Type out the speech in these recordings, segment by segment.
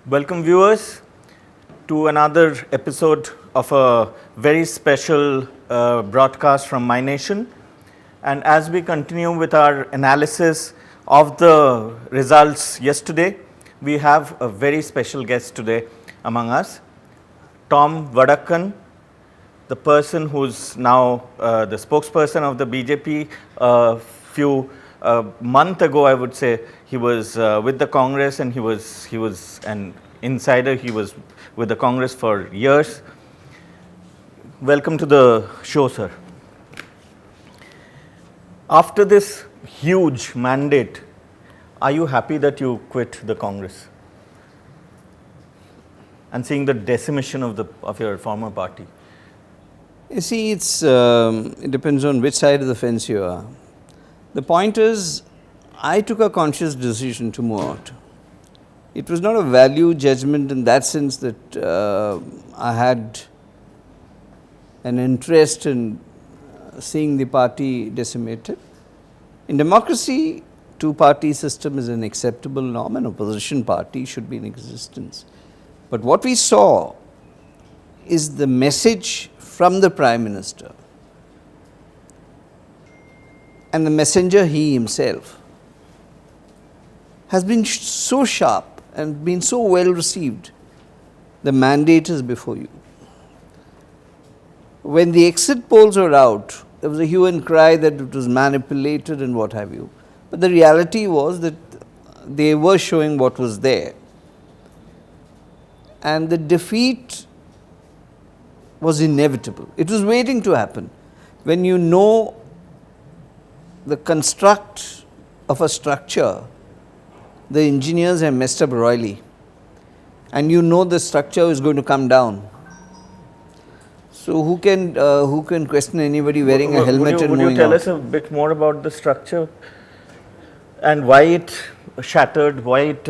Welcome viewers to another episode of a very special broadcast from MyNation. And as we continue with our analysis of the results yesterday, we have a very special guest today among us, Tom Vadakkan, the person who's now the spokesperson of the BJP. Few month ago, I would say, he was with the Congress, and he was an insider. He was with the Congress for years. Welcome to the show, sir. After this huge mandate, are you happy that you quit the Congress and seeing the decimation of your former party? You see, it depends on which side of the fence you are. The point is, I took a conscious decision to move out. It was not a value judgment in that sense that I had an interest in seeing the party decimated. In democracy, two-party system is an acceptable norm, and opposition party should be in existence. But what we saw is the message from the Prime Minister and the messenger he himself has been so sharp and been so well received. The mandate is before you. When the exit polls were out, there was a hue and cry that it was manipulated and what have you. But the reality was that they were showing what was there. And the defeat was inevitable. It was waiting to happen. When you know the construct of a structure, the engineers have messed up royally, and you know the structure is going to come down. So who can question anybody wearing a helmet and moving out? Would you tell us a bit more about the structure and why it shattered? Why it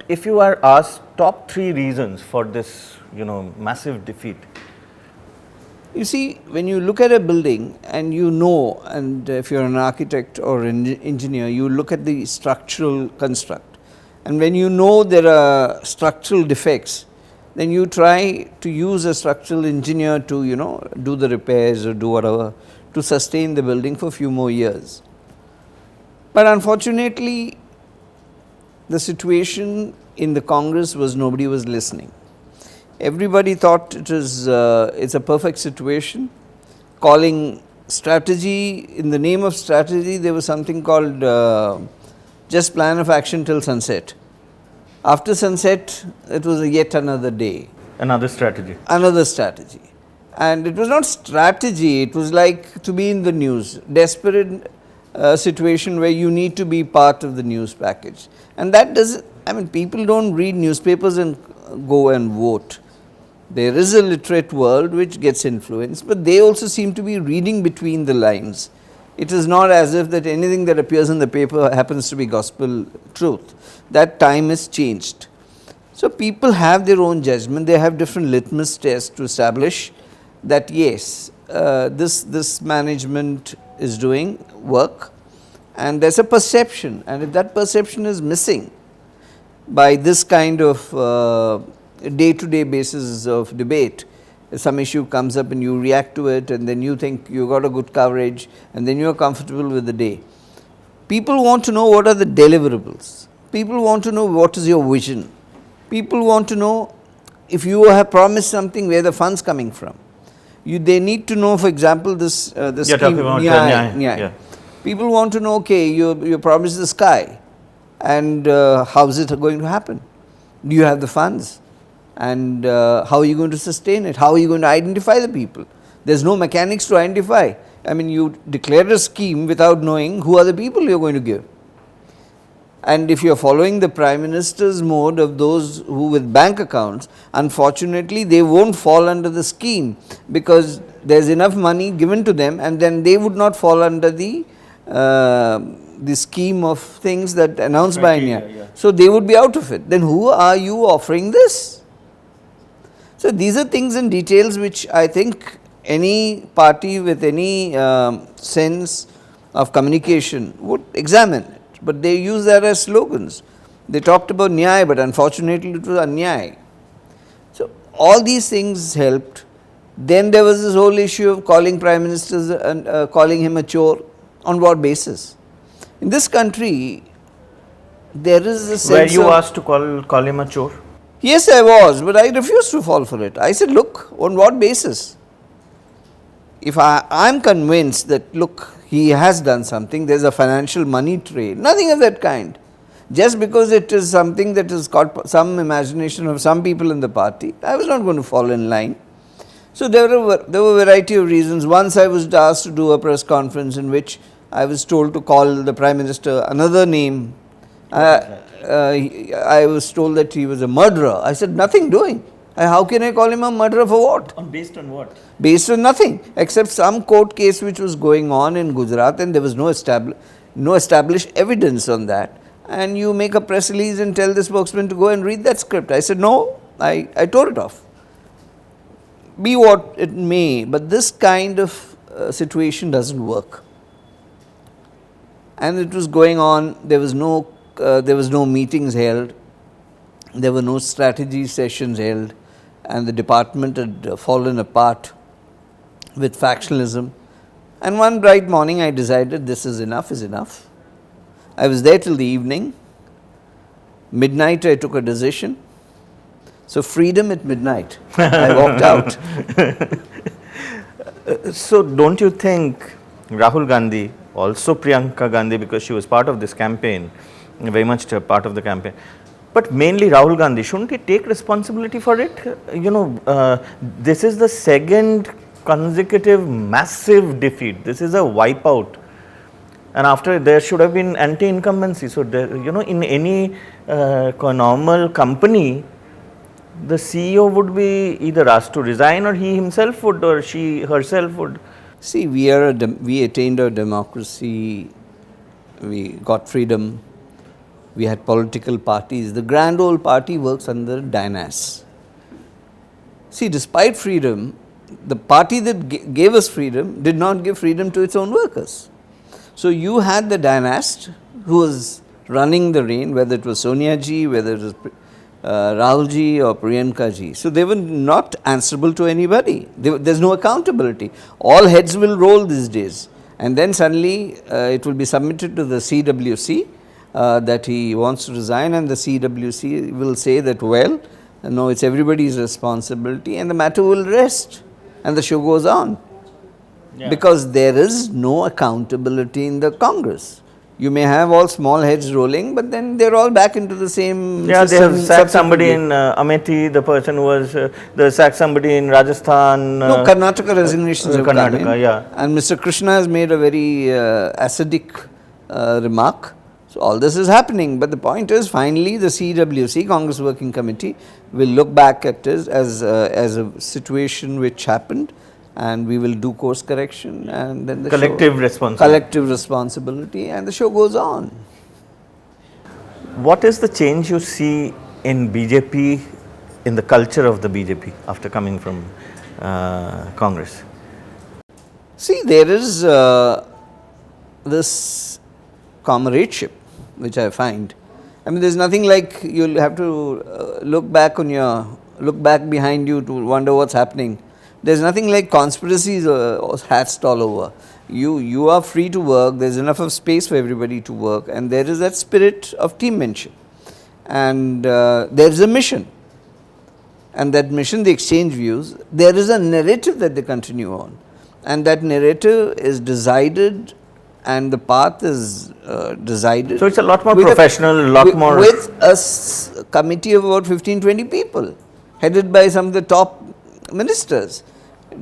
if you are asked top 3 reasons for this massive defeat? You see, when you look at a building and and if you're an architect or an engineer, you look at the structural construct. And when you know there are structural defects, then you try to use a structural engineer to, do the repairs or do whatever to sustain the building for a few more years. But unfortunately, the situation in the Congress was nobody was listening. Everybody thought it's a perfect situation. Calling strategy, in the name of strategy, there was something called just plan of action till sunset. After sunset, it was yet another day. Another strategy. Another strategy. And it was not strategy, it was like to be in the news. Desperate situation where you need to be part of the news package. And that people don't read newspapers and go and vote. There is a literate world which gets influenced, but they also seem to be reading between the lines. It is not as if that anything that appears in the paper happens to be gospel truth. That time has changed. So people have their own judgment. They have different litmus tests to establish that yes, this management is doing work, and there's a perception. And if that perception is missing by this kind of day-to-day basis of debate, some issue comes up and you react to it, and then you think you got a good coverage, and then you are comfortable with the day. People want to know what are the deliverables. People want to know what is your vision. People want to know if you have promised something, where the funds coming from. They need to know, for example, this scheme. People want to know, okay, you promised the sky, and how is it going to happen? Do you have the funds? And how are you going to sustain it? How are you going to identify the people? There's no mechanics to identify. You declare a scheme without knowing who are the people you're going to give. And if you're following the Prime Minister's mode of those who with bank accounts, unfortunately they won't fall under the scheme because there's enough money given to them, and then they would not fall under the scheme of things that announced by India. Yeah. So they would be out of it. Then who are you offering this? So these are things and details which I think any party with any sense of communication would examine it, but they use that as slogans. They talked about Nyay, but unfortunately it was Anyay. So all these things helped. Then there was this whole issue of calling Prime Ministers and calling him a chore. On what basis? In this country, there is a sense Were you asked to call him a chore? Yes, I was, but I refused to fall for it. I said, look, on what basis? If I am convinced that, look, he has done something, there is a financial money trail, nothing of that kind. Just because it is something that has caught some imagination of some people in the party, I was not going to fall in line. So there were a variety of reasons. Once I was asked to do a press conference in which I was told to call the Prime Minister another name. I was told that he was a murderer. I said, nothing doing. How can I call him a murderer for what? Based on what? Based on nothing, except some court case which was going on in Gujarat, and there was no established evidence on that. And you make a press release and tell the spokesman to go and read that script. I said, no, I tore it off. Be what it may, but this kind of situation doesn't work. And it was going on, there was no meetings held, there were no strategy sessions held, and the department had fallen apart with factionalism. And one bright morning I decided this is enough is enough. I was there till the evening. Midnight I took a decision. So freedom at midnight. I walked out. So don't you think Rahul Gandhi, also Priyanka Gandhi, because she was part of this campaign, very much part of the campaign, but mainly Rahul Gandhi, shouldn't he take responsibility for it? This is the second consecutive massive defeat. This is a wipeout. And after, there should have been anti-incumbency. So, in any normal company, the CEO would be either asked to resign, or he himself would, or she herself would. See, we attained our democracy, we got freedom, we had political parties. The grand old party works under dynasts. See, despite freedom, the party that gave us freedom did not give freedom to its own workers. So you had the dynast who was running the reign, whether it was Sonia ji, whether it was Rahul ji or Priyanka ji. So they were not answerable to anybody. There's no accountability. All heads will roll these days. And then suddenly it will be submitted to the CWC that he wants to resign, and the CWC will say that, well, no, it's everybody's responsibility, and the matter will rest and the show goes on. Yeah. Because there is no accountability in the Congress. You may have all small heads rolling, but then they're all back into the same system. They have sacked somebody in Amethi, the person who was, they sacked somebody in Rajasthan. No, Karnataka resignations have come in. Yeah. And Mr. Krishna has made a very acidic remark. So all this is happening, but the point is, finally the CWC, Congress Working Committee, will look back at this as a situation which happened, and we will do course correction, and then the collective responsibility, and the show goes on. What is the change you see in BJP, in the culture of the BJP after coming from Congress? See, there is this comradeship which I find. I mean, there's nothing like you'll have to look back behind you to wonder what's happening. There's nothing like conspiracies or hats all over. You are free to work, there's enough of space for everybody to work, and there is that spirit of teammanship. And there is a mission. And that mission, they exchange views. There is a narrative that they continue on. And that narrative is decided, and the path is decided. So it's a lot more professional, more... With a committee of about 15-20 people, headed by some of the top ministers.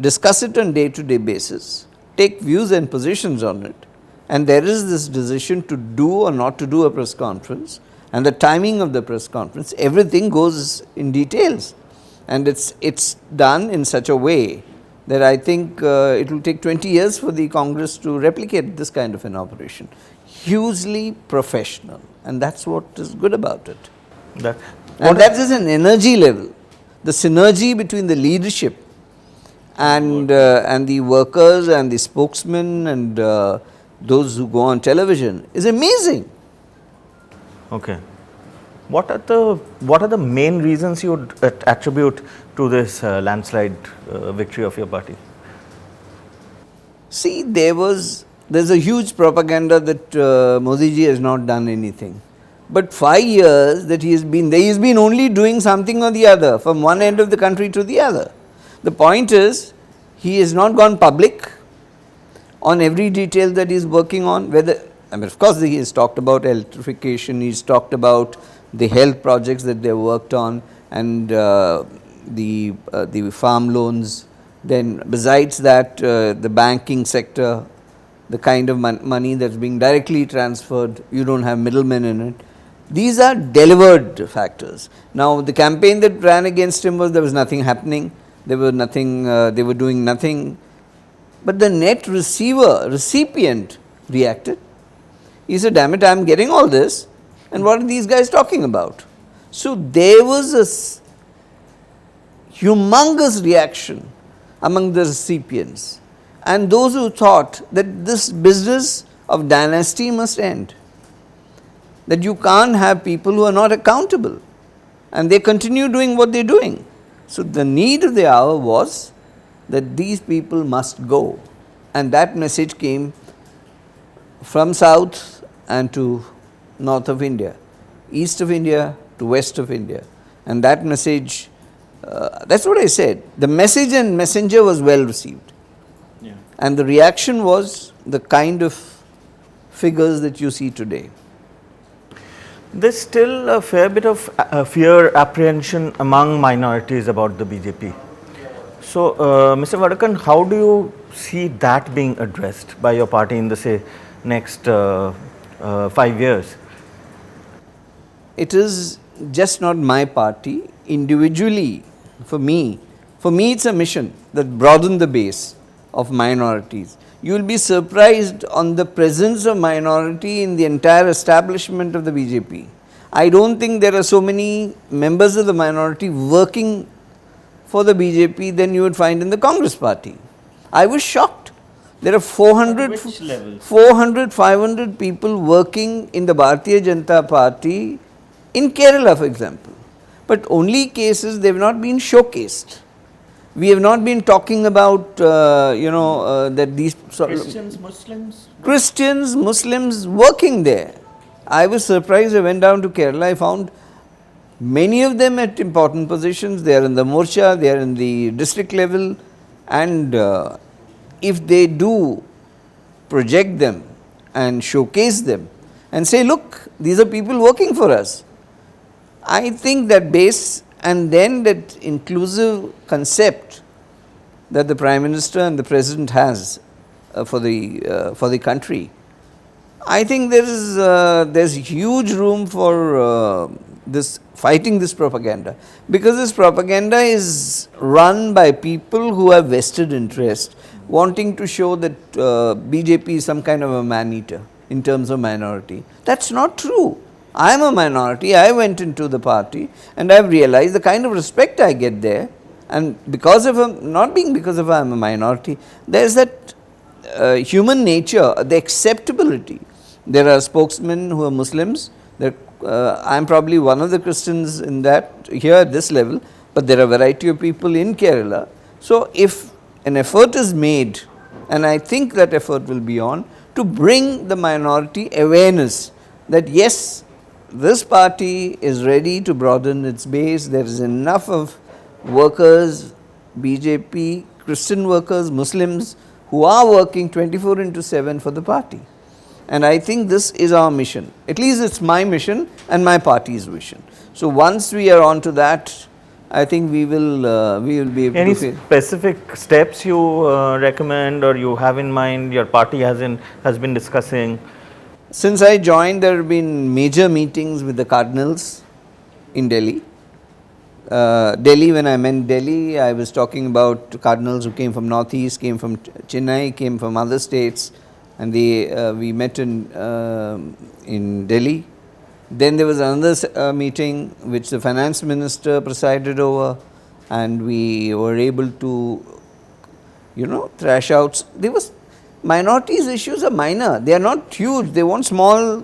Discuss it on day-to-day basis, take views and positions on it, and there is this decision to do or not to do a press conference, and the timing of the press conference, everything goes in details, and it's done in such a way that I think it will take 20 years for the Congress to replicate this kind of an operation. Hugely professional, and that's what is good about it. That is an energy level. The synergy between the leadership and the workers and the spokesmen and those who go on television is amazing. Okay. What are the main reasons you would attribute to this landslide victory of your party? See, there's a huge propaganda that Modi ji has not done anything. But 5 years that he has been there, he has been only doing something or the other, from one end of the country to the other. The point is, he has not gone public on every detail that he is working on, whether, I mean, of course, he has talked about electrification, he has talked about the health projects that they worked on, and the farm loans. Then besides that, the banking sector, the kind of money that's being directly transferred, you don't have middlemen in it. These are delivered factors. Now, the campaign that ran against him was there was nothing happening, they were doing nothing. But the net recipient reacted. He said, damn it, I am getting all this, and what are these guys talking about? So, there was a humongous reaction among the recipients, and those who thought that this business of dynasty must end, that you can't have people who are not accountable, and they continue doing what they are doing. So, the need of the hour was that these people must go, and that message came from south and to north of India, east of India to west of India, and that message, that's what I said, the message and messenger was well received, and the reaction was the kind of figures that you see today. There's still a fair bit of fear, apprehension among minorities about the BJP. So, Mr. Vadakkan, how do you see that being addressed by your party in the, say, next 5 years? It is just not my party. Individually, for me it's a mission that broaden the base of minorities. You will be surprised on the presence of minority in the entire establishment of the BJP. I don't think there are so many members of the minority working for the BJP than you would find in the Congress party. I was shocked. There are 400, 500 people working in the Bharatiya Janata Party in Kerala, for example. But only cases, they have not been showcased. We have not been talking about, that these Christians, Muslims working there. I was surprised. I went down to Kerala. I found many of them at important positions. They are in the Morcha, they are in the district level, and if they do project them and showcase them and say, look, these are people working for us, I think that base and then that inclusive concept that the Prime Minister and the President has for the country, I think there's huge room for this fighting this propaganda, because this propaganda is run by people who have vested interest, wanting to show that BJP is some kind of a man-eater in terms of minority. That's not true. I am a minority. I went into the party and I have realized the kind of respect I get there, and because of not being because of I am a minority, there is that human nature, the acceptability. There are spokesmen who are Muslims. I am probably one of the Christians in that here at this level, but there are a variety of people in Kerala. So, if an effort is made, and I think that effort will be on, to bring the minority awareness that yes, this party is ready to broaden its base, there is enough of workers, BJP, Christian workers, Muslims who are working 24/7 for the party. And I think this is our mission. At least it's my mission and my party's mission. So once we are on to that, I think we will be able Any to. Any specific steps you recommend or you have in mind, your party has been discussing? Since I joined, there have been major meetings with the cardinals in Delhi. When I meant Delhi, I was talking about cardinals who came from Northeast, came from Chennai, came from other states, and we met in Delhi. Then there was another meeting which the finance minister presided over, and we were able to, thrash out. Minorities issues are minor. They are not huge. They want small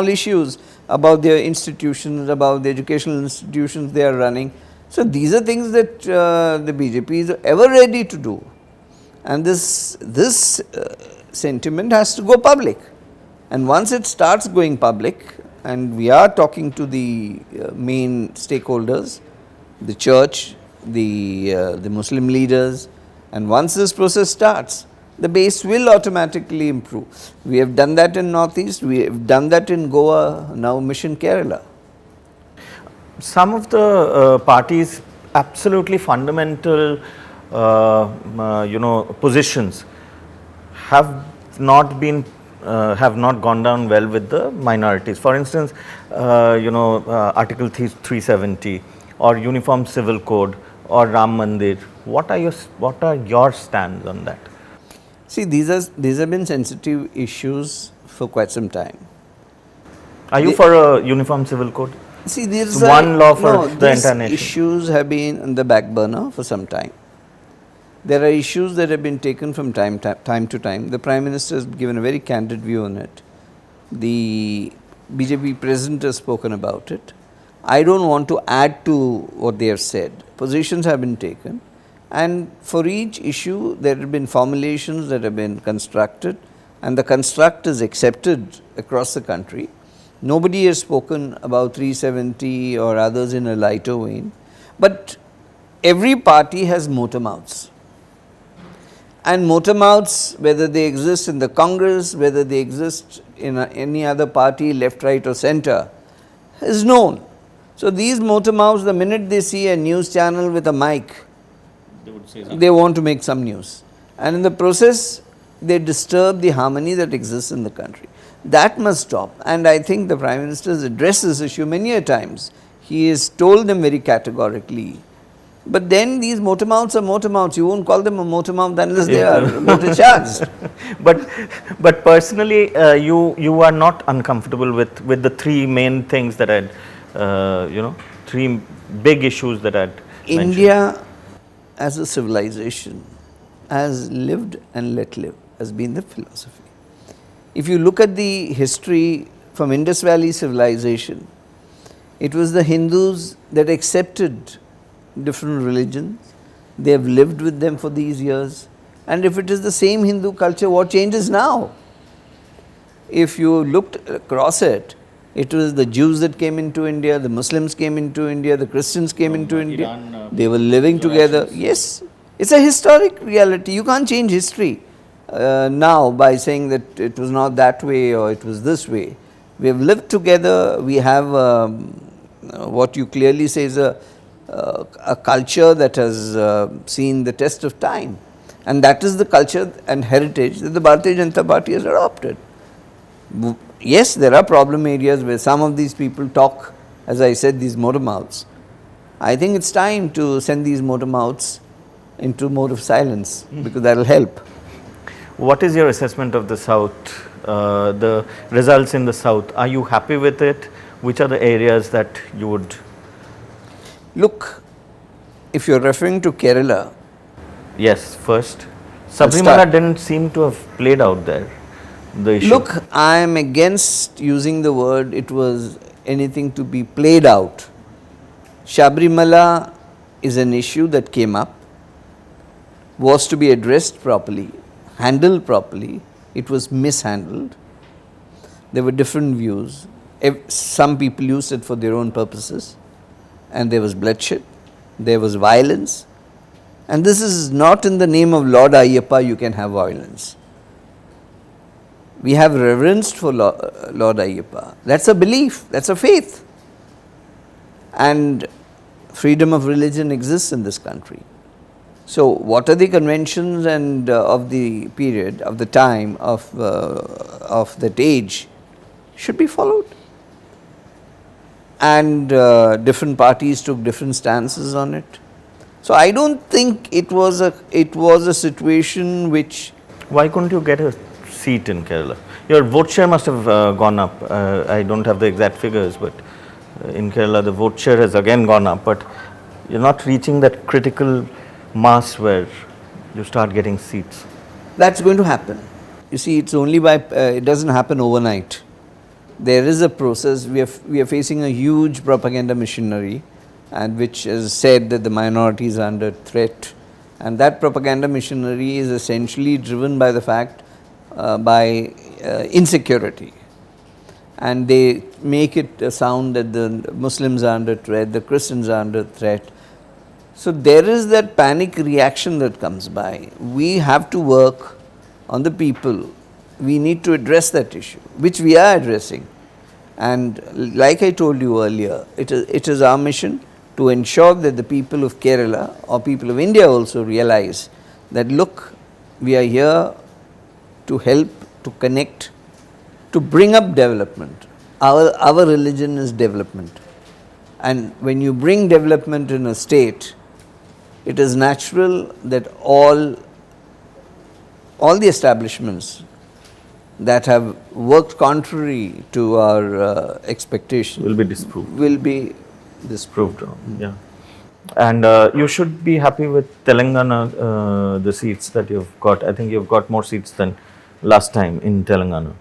issues. about their institutions, about the educational institutions they are running. So, these are things that the BJP is ever ready to do, and this sentiment has to go public, and once it starts going public, and we are talking to the main stakeholders, the church, the Muslim leaders, and once this process starts, the base will automatically improve. We have done that in Northeast, we have done that in Goa, now Mission Kerala. Some of the parties' absolutely fundamental, positions have not gone down well with the minorities. For instance, Article 370 or Uniform Civil Code or Ram Mandir. What are your stands on that? See, these have been sensitive issues for quite some time. Are you for a Uniform Civil Code? See, there's one law for the entire nation. These issues have been on the back burner for some time. There are issues that have been taken from time to time. The Prime Minister has given a very candid view on it. The BJP President has spoken about it. I don't want to add to what they have said. Positions have been taken, and for each issue there have been formulations that have been constructed, and the construct is accepted across the country. Nobody has spoken about 370 or others in a lighter vein, but every party has motor mouths. And motor mouths, whether they exist in the Congress, whether they exist in any other party, left, right or centre, is known. So, these motor mouths, the minute they see a news channel with a mic, they want to make some news. And in the process, they disturb the harmony that exists in the country. That must stop, and I think the Prime Minister has addressed this issue many a times. He has told them very categorically. But then these motor mouths are motor mouths. You won't call them a motor mouth unless they are motor charged. But personally, you are not uncomfortable with the three main things that I'd, three big issues that I'd mentioned. India as a civilization has lived and let live, has been the philosophy. If you look at the history from Indus Valley civilization, it was the Hindus that accepted different religions. They have lived with them for these years. And if it is the same Hindu culture, what changes now? If you looked across it, it was the Jews that came into India, the Muslims came into India, the Christians came into India. Iran, they were living together. Yes, it's a historic reality. You can't change history now by saying that it was not that way or it was this way. We have lived together. We have what you clearly say is a culture that has seen the test of time, and that is the culture and heritage that the Bharatiya Janata Party has adopted. Yes, there are problem areas where some of these people talk, as I said, these motor mouths. I think it's time to send these motor mouths into mode of silence, because that will help. What is your assessment of the South, the results in the South? Are you happy with it? Which are the areas that you would... Look, if you are referring to Kerala. Yes, first. Sabrimala didn't seem to have played out there, the issue. Look, I am against using the word it was anything to be played out. Sabrimala is an issue that came up, was to be addressed properly, handled properly. It was mishandled. There were different views. Some people used it for their own purposes, and there was bloodshed, there was violence, and this is not in the name of Lord Ayyappa you can have violence. We have reverence for Lord Ayyappa. That's a belief, that's a faith, and freedom of religion exists in this country. So, what are the conventions and of the period, of the time, of that age should be followed. And different parties took different stances on it. So, I don't think it was a situation which... Why couldn't you get a seat in Kerala? Your vote share must have gone up. I don't have the exact figures, but in Kerala the vote share has again gone up, but you're not reaching that critical mass where you start getting seats. That's going to happen. You see, it's only by, it doesn't happen overnight. there is a process. We are facing a huge propaganda machinery, and which has said that the minorities are under threat, and that propaganda machinery is essentially driven by the fact by insecurity, and they make it sound that the Muslims are under threat, the Christians are under threat. So there is that panic reaction that comes by. We have to work on the people. We need to address that issue, which we are addressing. And like I told you earlier, it is our mission to ensure that the people of Kerala or people of India also realize that, look, we are here to help, to connect, to bring up development. Our religion is development. And when you bring development in a state, it is natural that all the establishments that have worked contrary to our expectation will be disproved. Will be disproved. Yeah. And you should be happy with Telangana, the seats that you've got. I think you've got more seats than last time in Telangana.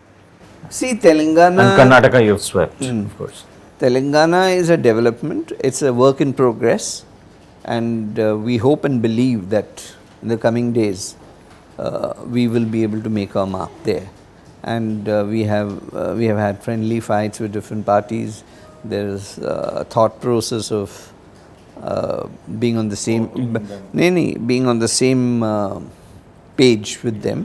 See, Telangana. And Karnataka you've swept, of course. Telangana is a development, it's a work in progress, and we hope and believe that in the coming days we will be able to make our mark there. And we have had friendly fights with different parties. There is a thought process of being on the same being on the same page with them.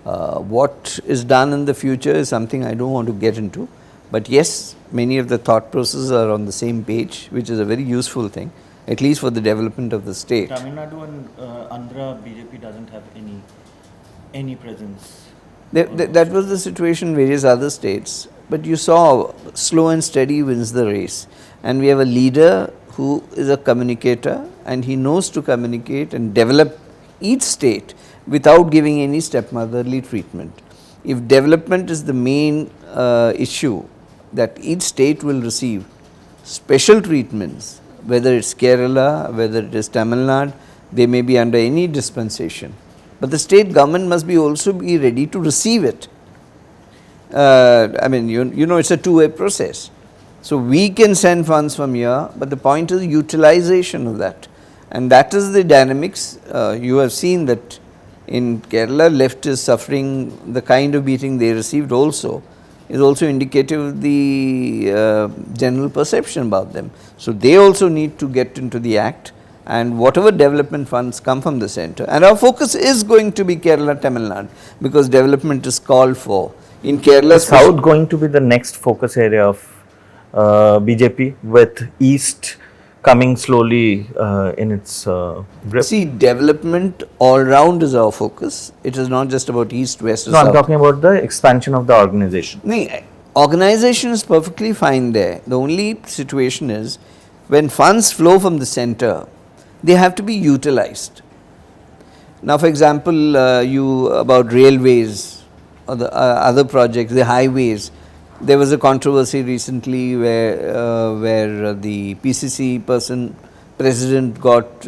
What is done in the future is something I don't want to get into, but yes, many of the thought processes are on the same page, which is a very useful thing, at least for the development of the state. Tamil Nadu and Andhra BJP doesn't have any presence. That was the situation in various other states, but you saw slow and steady wins the race, and we have a leader who is a communicator, and he knows to communicate and develop each state without giving any stepmotherly treatment. If development is the main issue, that each state will receive special treatments, whether it's Kerala, whether it is Tamil Nadu, they may be under any dispensation. But the state government must be also be ready to receive it. I mean, you know, it's a two-way process. So we can send funds from here, but the point is utilization of that. And that is the dynamics. You have seen that in Kerala, left is suffering the kind of beating they received also is also indicative of the general perception about them. So they also need to get into the act, and whatever development funds come from the centre, and our focus is going to be Kerala, Tamil Nadu, because development is called for. In Kerala, is South going to be the next focus area of BJP, with East coming slowly in its grip? See, development all round is our focus. It is not just about East, West or No, South. I'm talking about the expansion of the organization. No, organization is perfectly fine there. The only situation is when funds flow from the centre, they have to be utilized. Now, for example, about railways or the other projects, the highways. There was a controversy recently where the PCC president got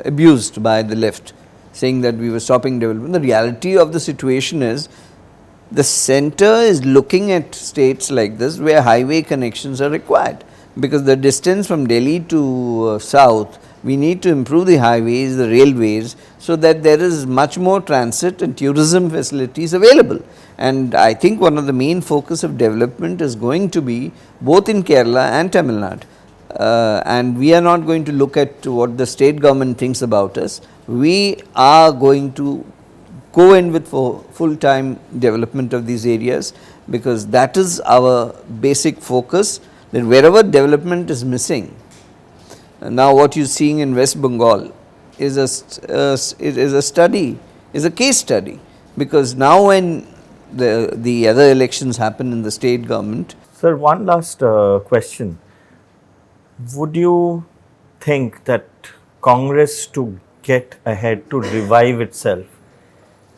abused by the left, saying that we were stopping development. The reality of the situation is the centre is looking at states like this where highway connections are required, because the distance from Delhi to south, we need to improve the highways, the railways, so that there is much more transit and tourism facilities available. And I think one of the main focus of development is going to be both in Kerala and Tamil Nadu. And we are not going to look at what the state government thinks about us. We are going to go in with full-time development of these areas, because that is our basic focus, that wherever development is missing. Now what you are seeing in West Bengal is a study, is a case study, because now when the other elections happen in the state government. Sir, one last question. Would you think that Congress, to get ahead, to revive itself,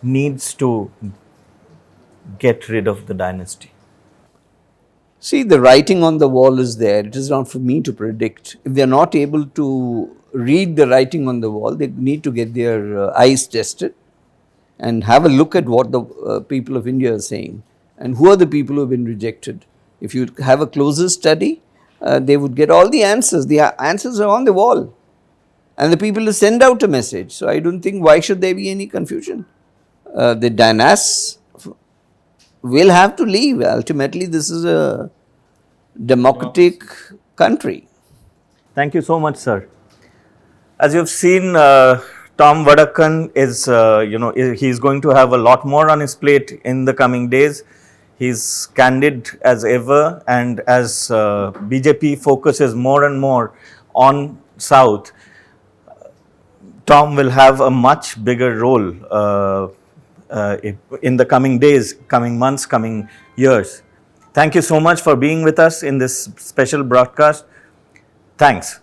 needs to get rid of the dynasty? See, the writing on the wall is there. It is not for me to predict. If they are not able to read the writing on the wall, they need to get their eyes tested and have a look at what the people of India are saying. and who are the people who have been rejected. If you have a closer study, they would get all the answers. The answers are on the wall, and the people will send out a message. So I don't think why should there be any confusion. The dynasts will have to leave. Ultimately, this is a democratic country. Thank you so much, sir. As you've seen, Tom Vadakkan is, he's going to have a lot more on his plate in the coming days. He's candid as ever, and as BJP focuses more and more on South, Tom will have a much bigger role in the coming days, coming months, coming years. Thank you so much for being with us in this special broadcast. Thanks.